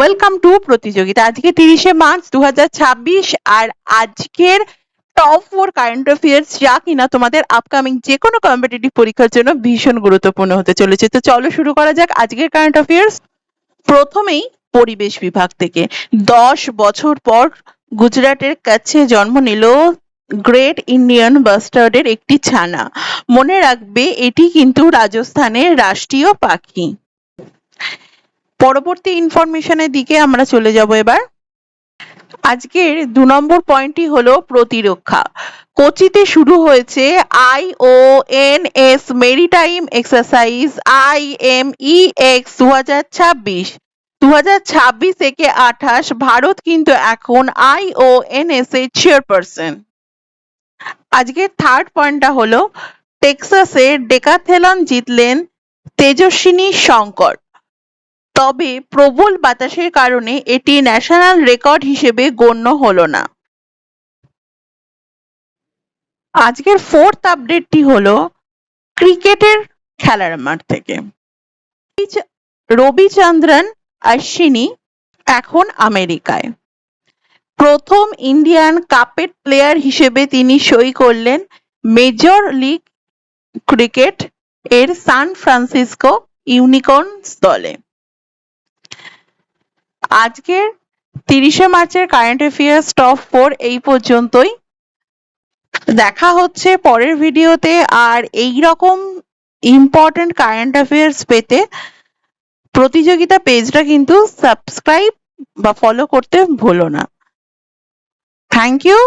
Welcome to প্রতিযোগিতা। আজকে 30শে March 2026 আর আজকের টপ 4 কারেন্ট অ্যাফেয়ার্স যা কিনা তোমাদের আপকামিং যে কোনো কম্পিটিটিভ পরীক্ষার জন্য ভীষণ গুরুত্বপূর্ণ হতে চলেছে। তো চলো শুরু করা যাক আজকের কারেন্ট অ্যাফেয়ার্স। প্রথমেই পরিবেশ বিভাগ থেকে 10 বছর পর গুজরাটের কাছে জন্ম নিল গ্রেট ইন্ডিয়ান বাস্টার্ডের একটি ছানা। মনে রাখবে এটি কিন্তু রাজস্থানের রাষ্ট্রীয় পাখি। পরবর্তী ইনফরমেশনের দিকে আমরা চলে যাব এবার। আজকের 2 নম্বর পয়েন্টটি হলো প্রতিরক্ষা। কোচিতে শুরু হয়েছে IONS মেরিটাইম এক্সারসাইজ IMEX 2026। 2026 থেকে 28 ভারত কিন্তু এখন IONS এর চেয়ারপারসন। আজকের থার্ড পয়েন্টটা হলো টেক্সাসে ডেকাথেলন জিতলেন তেজস্বিনী শঙ্কর, তবে প্রবল বাতাসের কারণে এটি ন্যাশনাল রেকর্ড হিসেবে গণ্য হলো না। আজকের ফোর্থ আপডেটটি হলো ক্রিকেটের খেলার মাঠ থেকে। রবিচন্দ্রন অশ্বিনী এখন আমেরিকায়। প্রথম ইন্ডিয়ান কাপেট প্লেয়ার হিসেবে তিনি সই করলেন মেজর লিগ ক্রিকেট এর সান ফ্রান্সিসকো ইউনিকর্নস দলে। আজকের 30শে মার্চের কারেন্ট অ্যাফেয়ার্স টপ 4 এই পর্যন্তই। দেখা হচ্ছে পরের ভিডিওতে। আর এই রকম ইম্পর্টেন্ট কারেন্ট অ্যাফেয়ার্স পেতে প্রতিযোগিতা পেজটা কিন্তু সাবস্ক্রাইব বা ফলো করতে ভুলো না। Thank you.